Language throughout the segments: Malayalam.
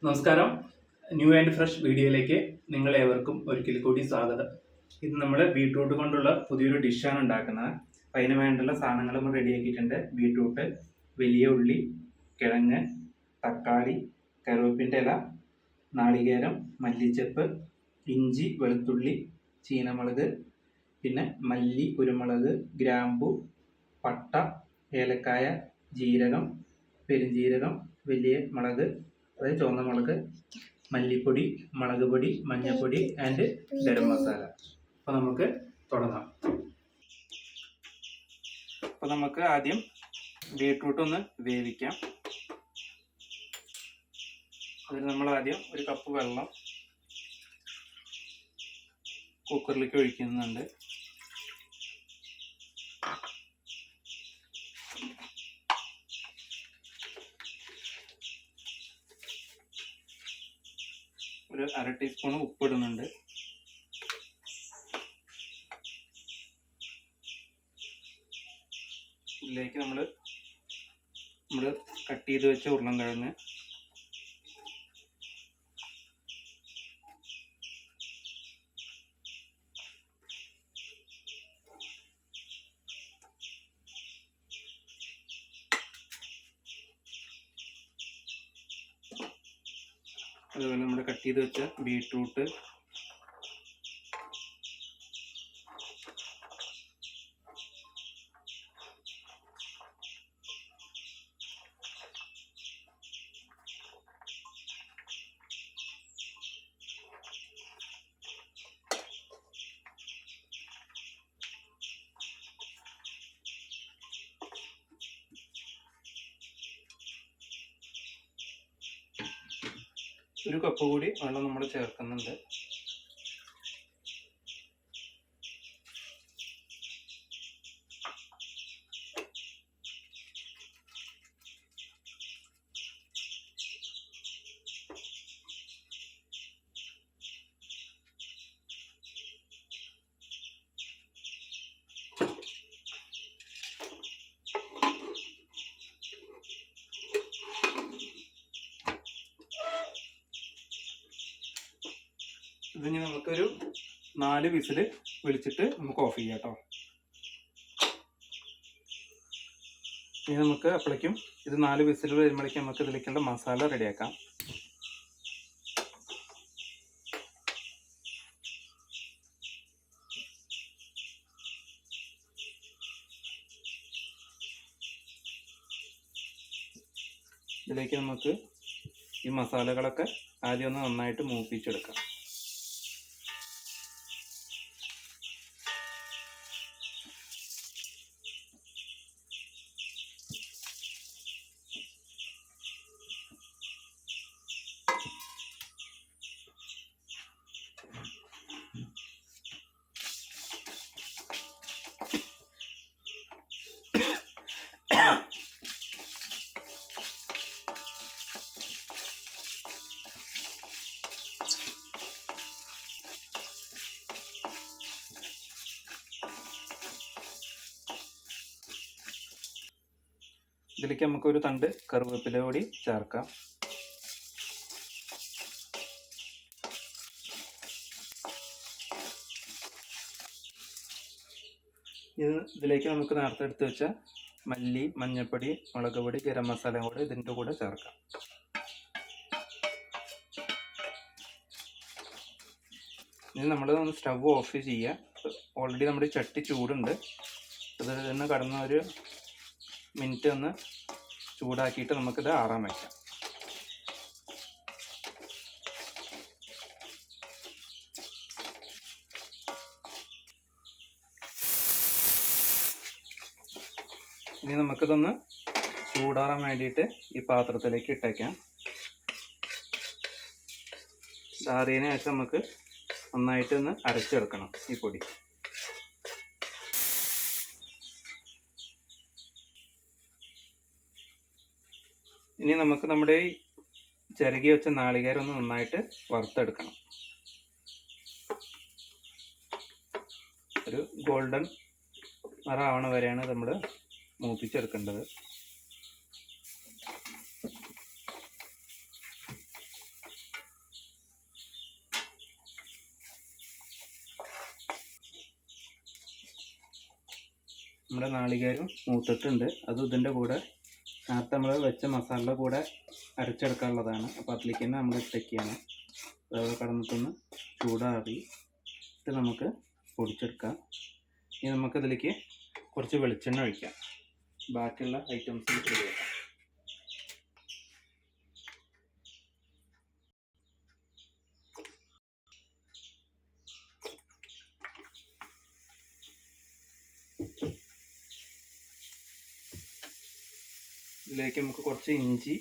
നമസ്കാരം. ന്യൂ ആൻഡ് ഫ്രഷ് വീഡിയോയിലേക്ക് നിങ്ങളേവർക്കും ഒരിക്കൽ കൂടി സ്വാഗതം. ഇത് നമ്മൾ ബീട്രൂട്ട് കൊണ്ടുള്ള പുതിയൊരു ഡിഷാണ് ഉണ്ടാക്കുന്നത്. അപ്പം അതിന് വേണ്ടുള്ള സാധനങ്ങൾ നമ്മൾ റെഡിയാക്കിയിട്ടുണ്ട്. ബീട്രൂട്ട്, വലിയ ഉള്ളി, കിഴങ്ങ്, തക്കാളി, കറിവേപ്പിൻ്റെ ഇല, നാളികേരം, മല്ലിച്ചപ്പ്, ഇഞ്ചി, വെളുത്തുള്ളി, ചീനമുളക്, പിന്നെ മല്ലി, കുരുമുളക്, ഗ്രാമ്പു, പട്ട, ഏലക്കായ, ജീരകം, പെരുംജീരകം, വലിയ മുളക്, അതായത് ചുവന്ന മുളക്, മല്ലിപ്പൊടി, മുളക് പൊടി, മഞ്ഞൾപ്പൊടി ആൻഡ് ഗരം മസാല. അപ്പോൾ നമുക്ക് തുടങ്ങാം. അപ്പോൾ നമുക്ക് ആദ്യം ബീട്രൂട്ട് ഒന്ന് വേവിക്കാം. അതിന് നമ്മൾ ആദ്യം ഒരു കപ്പ് വെള്ളം കുക്കറിലേക്ക് ഒഴിക്കുന്നുണ്ട്. ഒരു അര ടീസ്പൂൺ ഉപ്പിടുന്നുണ്ട്. ഇതിലേക്ക് നമ്മൾ കട്ട് ചെയ്ത് വെച്ച ഉരുളൻകിഴങ്ങ്, അതുപോലെ നമ്മൾ കട്ട് ചെയ്ത് വെച്ച ബീട്രൂട്ട്, ഒരു കപ്പ് കൂടി വെള്ളം നമ്മൾ ചേർക്കുന്നുണ്ട്. ഇതിന് നമുക്കൊരു 4 വിസിൽ വിളിച്ചിട്ട് നമുക്ക് ഓഫ് ചെയ്യാം കേട്ടോ. ഇനി നമുക്ക് അപ്പോഴേക്കും ഇത് 4 വിസിൽ വരുമ്പോഴേക്കും നമുക്ക് ഇതിലേക്കുള്ള മസാല റെഡിയാക്കാം. ഇതിലേക്ക് നമുക്ക് ഈ മസാലകളൊക്കെ ആദ്യം ഒന്ന് നന്നായിട്ട് മൂപ്പിച്ചെടുക്കാം. ഇതിലേക്ക് നമുക്കൊരു തണ്ട് കറിവേപ്പില കൂടി ചേർക്കാം. ഇതിലേക്ക് നമുക്ക് നേരത്തെ എടുത്ത് വെച്ച മല്ലി, മഞ്ഞൾപ്പൊടി, മുളക് പൊടി, ഗരം മസാല കൂടെ ഇതിൻ്റെ കൂടെ ചേർക്കാം. ഇനി നമ്മൾ സ്റ്റവ് ഓഫ് ചെയ്യുക. ഓൾറെഡി നമ്മുടെ ചട്ടി ചൂടുണ്ട്. അതിൽ നിന്ന് കടന്ന ഒരു മിനിറ്റ് ഒന്ന് ചൂടാക്കിയിട്ട് നമുക്കിത് ആറാൻ വയ്ക്കാം. ഇനി നമുക്കിതൊന്ന് ചൂടാറാൻ വേണ്ടിയിട്ട് ഈ പാത്രത്തിലേക്ക് ഇട്ടേക്കാം. ചാറിയതിന് ശേഷം നമുക്ക് നന്നായിട്ട് ഒന്ന് അരച്ചെടുക്കണം ഈ പൊടി. ഇനി നമുക്ക് നമ്മുടെ ഈ ചിരകി വെച്ച നാളികേരം ഒന്ന് നന്നായിട്ട് വറുത്തെടുക്കണം. ഒരു ഗോൾഡൻ നിറമാവണ വരെയാണ് നമ്മൾ മൂപ്പിച്ചെടുക്കേണ്ടത്. നമ്മുടെ നാളികേരം മൂത്തിട്ടുണ്ട്. അത് ഇതിൻ്റെ കൂടെ നേരത്തെ നമ്മൾ വെച്ച മസാലയുടെ കൂടെ അരച്ചെടുക്കാനുള്ളതാണ്. അപ്പോൾ അതിലേക്ക് തന്നെ നമ്മൾ ഇട്ടൊക്കെയാണ്. അത് കടന്നിട്ടൊന്ന് ചൂടാറി ഇട്ട് നമുക്ക് പൊടിച്ചെടുക്കാം. ഇനി നമുക്കതിലേക്ക് കുറച്ച് വെളിച്ചെണ്ണ ഒഴിക്കാം. ബാക്കിയുള്ള ഐറ്റംസ് റെഡിയാക്കാം. ഇതിലേക്ക് നമുക്ക് കുറച്ച് ഇഞ്ചി,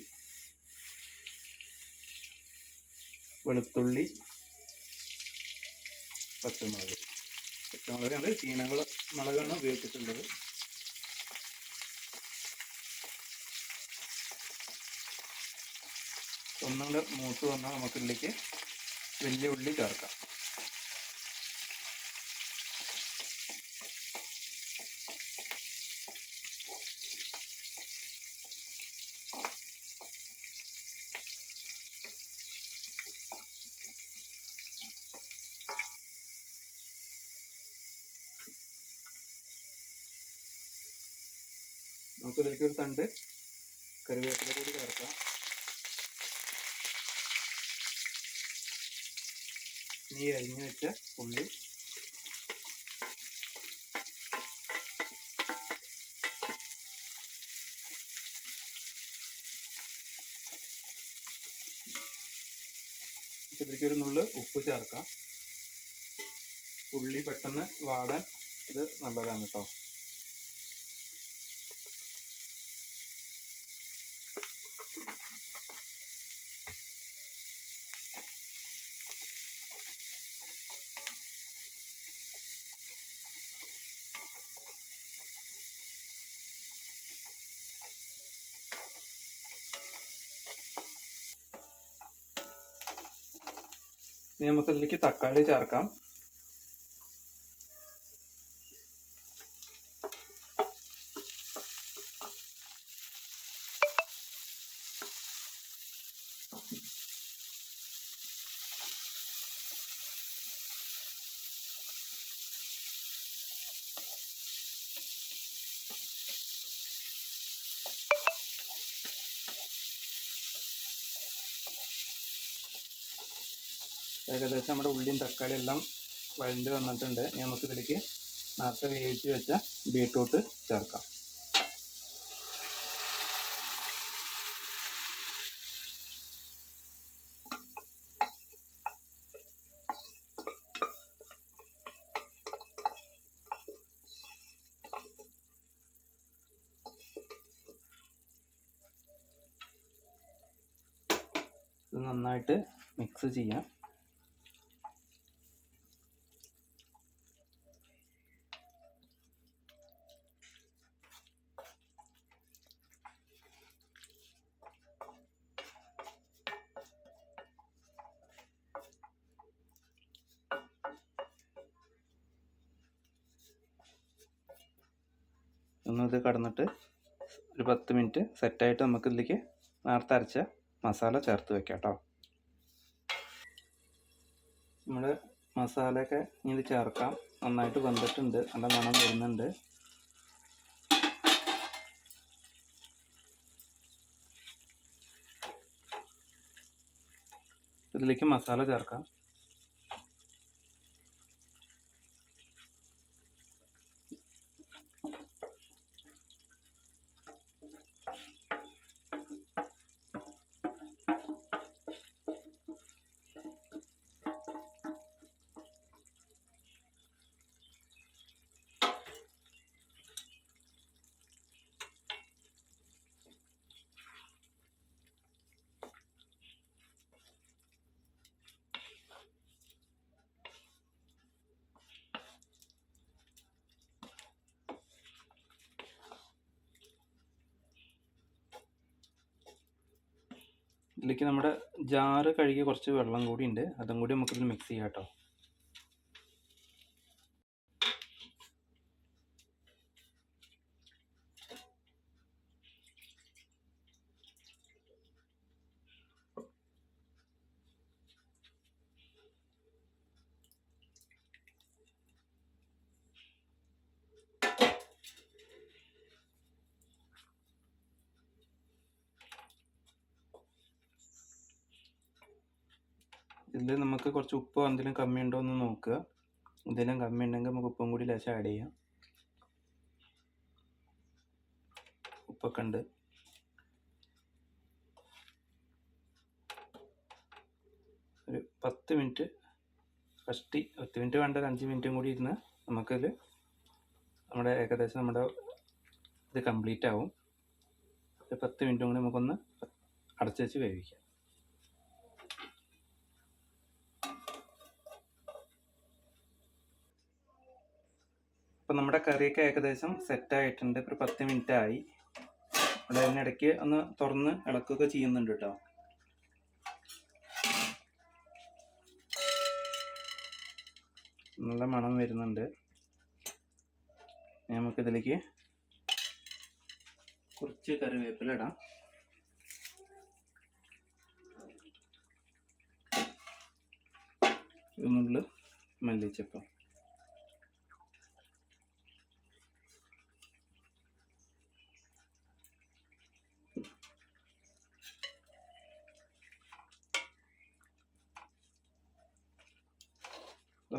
വെളുത്തുള്ളി, പച്ചമുളകാണ് മുളകാണ് ഉപയോഗിച്ചിട്ടുള്ളത്. ഒന്നുകൂടെ മൂത്ത് വന്നാൽ നമുക്കിതിലേക്ക് വലിയ ഉള്ളി ചേർക്കാം. നമുക്കിതിലേക്ക് ഒരു തണ്ട് കറിവേപ്പില കൂടി ചേർക്കാം. ഈ അരിഞ്ഞു വെച്ച ഉള്ളി, ഇതിലേക്ക് ഒരു നുള്ള് ഉപ്പ് ചേർക്കാം. ഉള്ളി പെട്ടെന്ന് വാടാൻ ഇത് നല്ലതാണ് കേട്ടോ. ഇനി നമുക്കതിലേക്ക് തക്കാളി ചേർക്കാം. ഏകദേശം നമ്മുടെ ഉള്ളിയും തക്കാളി എല്ലാം വഴണ്ട് വന്നിട്ടുണ്ട്. ഇനി നമുക്കിതിലേക്ക് നേരത്തെ വേവിച്ച് വെച്ച ബീട്രൂട്ട് ചേർക്കാം. ഇത് നന്നായിട്ട് മിക്സ് ചെയ്യാം. ഒന്നത് കടന്നിട്ട് ഒരു 10 മിനിറ്റ് സെറ്റായിട്ട് നമുക്ക് ഇതിലേക്ക് നേരത്തെ അരച്ച മസാല ചേർത്ത് വെക്കാം കേട്ടോ. നമ്മുടെ മസാലയൊക്കെ ഇത് ചേർക്കാം. നന്നായിട്ട് വെന്തിട്ടുണ്ട്, നല്ല മണം വരുന്നുണ്ട്. ഇതിലേക്ക് മസാല ചേർക്കാം. ഇതിലേക്ക് നമ്മുടെ ജാറ് കഴുകി കുറച്ച് വെള്ളം കൂടി ഉണ്ട്, അതും കൂടി നമുക്കിതിൽ മിക്സ് ചെയ്യാം കേട്ടോ. ഇതിൽ നമുക്ക് കുറച്ച് ഉപ്പോ എന്തെങ്കിലും കമ്മി ഉണ്ടോ എന്ന് നോക്കുക. എന്തെങ്കിലും കമ്മി ഉണ്ടെങ്കിൽ നമുക്ക് ഉപ്പും കൂടി ലേശം ആഡ് ചെയ്യാം. ഉപ്പൊക്കെ ഉണ്ട്. ഒരു 10 മിനിറ്റ് ഫസ്റ്റ് 10 മിനിറ്റ് വേണ്ട, ഒരു 5 മിനിറ്റും കൂടി ഇരുന്ന് നമുക്കിത് ഏകദേശം നമ്മുടെ ഇത് കംപ്ലീറ്റ് ആവും. ഒരു 10 മിനിറ്റും കൂടി നമുക്കൊന്ന് അടച്ചു വെച്ച് വേവിക്കാം. അപ്പം നമ്മുടെ കറിയൊക്കെ ഏകദേശം സെറ്റായിട്ടുണ്ട്. ഇപ്പോൾ 10 മിനിറ്റ് ആയി. അവിടെ അതിനിടയ്ക്ക് ഒന്ന് തുറന്ന് ഇളക്കുകയൊക്കെ ചെയ്യുന്നുണ്ട് കേട്ടോ. നല്ല മണം വരുന്നുണ്ട്. നമുക്കിതിലേക്ക് കുറച്ച് കറിവേപ്പില ഇടാം. ഒന്നുള്ള മല്ലിച്ചപ്പം.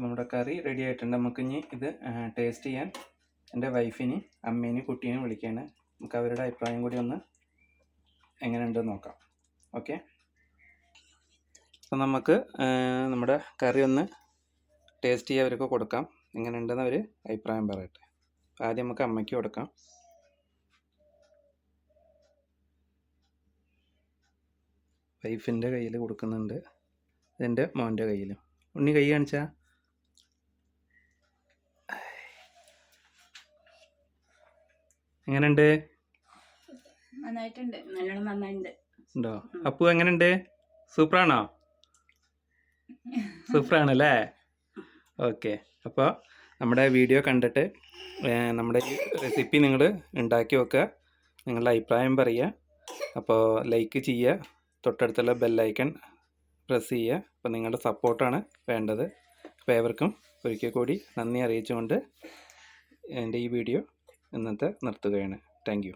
നമ്മുടെ കറി റെഡി ആയിട്ടുണ്ട്. നമുക്കിനി ഇത് ടേസ്റ്റ് ചെയ്യാൻ എൻ്റെ വൈഫിന്, അമ്മേനെ, കുട്ടീനെ വിളിക്കുകയാണ്. നമുക്ക് അവരുടെ അഭിപ്രായം കൂടി ഒന്ന് എങ്ങനെയുണ്ടെന്ന് നോക്കാം. ഓക്കെ, അപ്പം നമുക്ക് നമ്മുടെ കറി ഒന്ന് ടേസ്റ്റ് ചെയ്യാൻ അവർക്ക് കൊടുക്കാം. എങ്ങനെയുണ്ടെന്ന് അവർ അഭിപ്രായം പറയട്ടെ. ആദ്യം നമുക്ക് അമ്മയ്ക്ക് കൊടുക്കാം. വൈഫിൻ്റെ കയ്യിൽ കൊടുക്കുന്നുണ്ട്. ഇതെൻ്റെ മോൻ്റെ കയ്യിലും. ഉണ്ണി കൈ കാണിച്ചാ. എങ്ങനെയുണ്ട്? നന്നായിട്ടുണ്ട്, നല്ലോണം നന്നായിട്ടുണ്ട്. ഉണ്ടോ? അപ്പു എങ്ങനെയുണ്ട്? സൂപ്പറാണോ? സൂപ്പറാണല്ലേ? ഓക്കെ, അപ്പോൾ നമ്മുടെ വീഡിയോ കണ്ടിട്ട് നമ്മുടെ ഈ റെസിപ്പി നിങ്ങൾ ഉണ്ടാക്കി വെക്കുക. നിങ്ങളുടെ അഭിപ്രായം പറയുക. അപ്പോൾ ലൈക്ക് ചെയ്യുക, തൊട്ടടുത്തുള്ള ബെല്ലൈക്കൺ പ്രസ് ചെയ്യുക. അപ്പോൾ നിങ്ങളുടെ സപ്പോർട്ടാണ് വേണ്ടത്. അപ്പോൾ ഏവർക്കും ഒരിക്കൽ കൂടി നന്ദി അറിയിച്ചുകൊണ്ട് എൻ്റെ ഈ വീഡിയോ ഇന്നത്തെ നിർത്തുകയാണ്. Thank you.